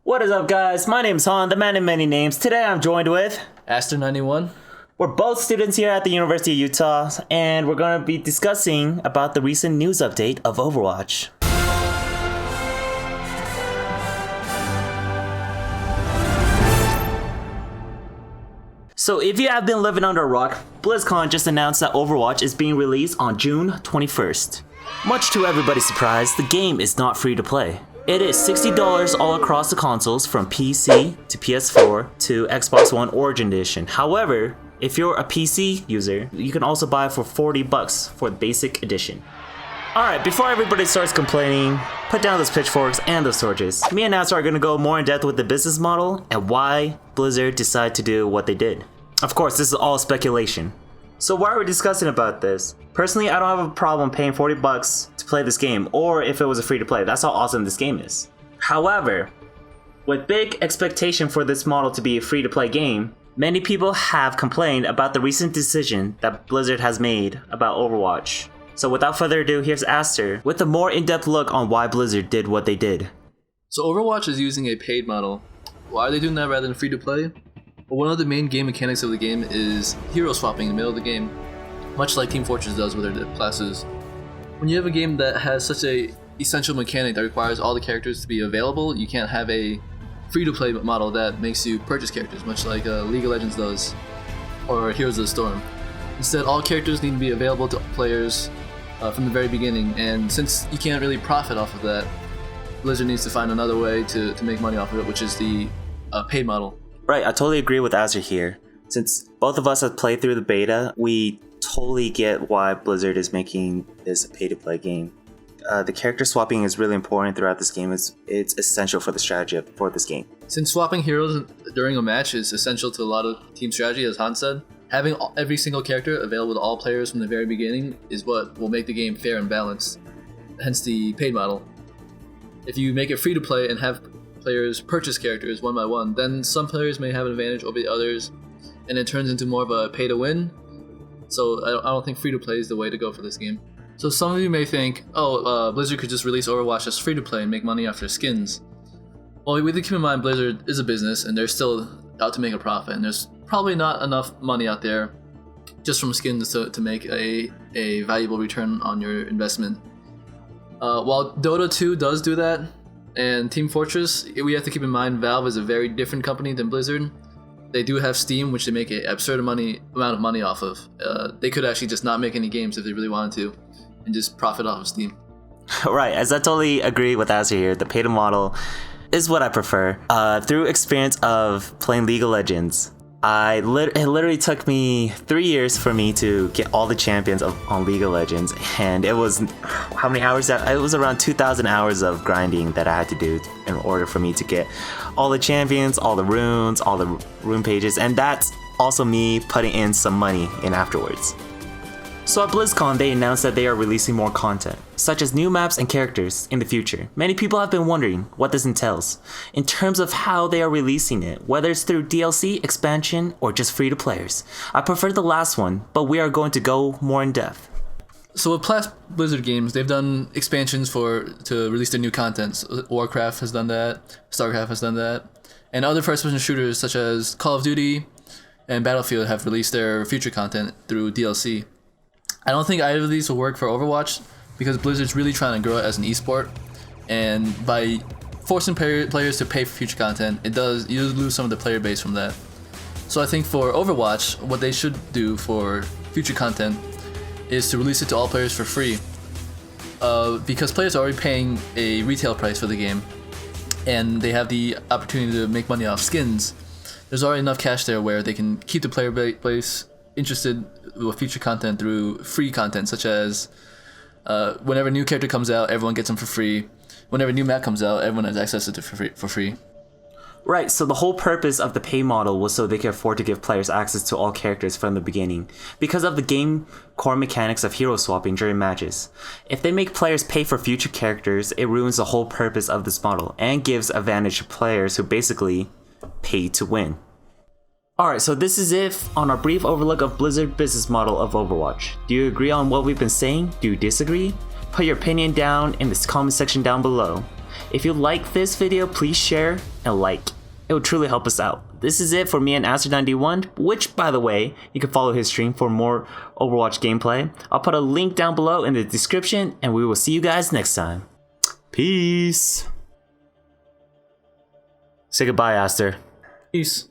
What is up, guys? My name's Han, the man in many names. Today I'm joined with Aster91. We're both students here at the University of Utah, and we're going to be discussing about the recent news update of OverWatch. So if you have been living under a rock, BlizzCon just announced that OverWatch is being released on June 21st. Much to everybody's surprise, the game is not free to play. It is $60 all across the consoles from PC to PS4 to Xbox One Origin Edition. However, if you're a PC user, you can also buy it for $40 for the basic edition. Alright, before everybody starts complaining, put down those pitchforks and those torches. Me and Nasser are going to go more in depth with the business model and why Blizzard decided to do what they did. Of course, this is all speculation. So why are we discussing about this? Personally, I don't have a problem paying $40 to play this game, or if it was a free to play. That's how awesome this game is. However, with big expectation for this model to be a free to play game, many people have complained about the recent decision that Blizzard has made about Overwatch. So without further ado, here's Aster with a more in-depth look on why Blizzard did what they did. So Overwatch is using a paid model. Why are they doing that rather than free to play? Well, one of the main game mechanics of the game is hero swapping in the middle of the game, much like Team Fortress does with their classes. When you have a game that has such a essential mechanic that requires all the characters to be available, you can't have a free-to-play model that makes you purchase characters, much like League of Legends does, or Heroes of the Storm. Instead, all characters need to be available to players from the very beginning, and since you can't really profit off of that, Blizzard needs to find another way to make money off of it, which is the paid model. Right, I totally agree with Aster here. Since both of us have played through the beta, we totally get why Blizzard is making this a pay-to-play game. The character swapping is really important throughout this game. It's essential for the strategy for this game. Since swapping heroes during a match is essential to a lot of team strategy, as Han said, having every single character available to all players from the very beginning is what will make the game fair and balanced, hence the paid model. If you make it free to play and have players purchase characters one by one, then some players may have an advantage over the others, and it turns into more of a pay to win. So I don't think free to play is the way to go for this game. So some of you may think, Blizzard could just release Overwatch as free to play and make money off their skins. Well, we have to keep in mind Blizzard is a business and they're still out to make a profit, and there's probably not enough money out there just from skins to make a valuable return on your investment. While Dota 2 does do that, and Team Fortress, we have to keep in mind Valve is a very different company than Blizzard. They do have Steam, which they make an absurd amount of money off of. They could actually just not make any games if they really wanted to, and just profit off of Steam. Right, as I totally agree with Aster here, the pay-to model is what I prefer. Through experience of playing League of Legends, it literally took me 3 years for me to get all the champions on League of Legends, and it was how many hours? It was around 2,000 hours of grinding that I had to do in order for me to get all the champions, all the runes, all the rune pages, and that's also me putting in some money in afterwards. So at BlizzCon, they announced that they are releasing more content, such as new maps and characters in the future. Many people have been wondering what this entails, in terms of how they are releasing it, whether it's through DLC, expansion, or just free to players. I prefer the last one, but we are going to go more in depth. So with past Blizzard games, they've done expansions to release their new content. So Warcraft has done that, StarCraft has done that, and other first-person shooters such as Call of Duty and Battlefield have released their future content through DLC. I don't think either of these will work for Overwatch because Blizzard's really trying to grow it as an esport, and by forcing players to pay for future content, you lose some of the player base from that. So I think for Overwatch, what they should do for future content is to release it to all players for free, because players are already paying a retail price for the game, and they have the opportunity to make money off skins. There's already enough cash there where they can keep the player base interested with future content through free content, such as whenever a new character comes out, everyone gets them for free. Whenever a new map comes out, everyone has access to it for free. Right, so the whole purpose of the pay model was so they could afford to give players access to all characters from the beginning, because of the game core mechanics of hero swapping during matches. If they make players pay for future characters, it ruins the whole purpose of this model, and gives advantage to players who basically pay to win. Alright, so this is it on our brief overlook of Blizzard business model of Overwatch. Do you agree on what we've been saying? Do you disagree? Put your opinion down in the comment section down below. If you like this video, please share and like. It would truly help us out. This is it for me and Aster91, which, by the way, you can follow his stream for more Overwatch gameplay. I'll put a link down below in the description, and we will see you guys next time. Peace. Say goodbye, Aster. Peace.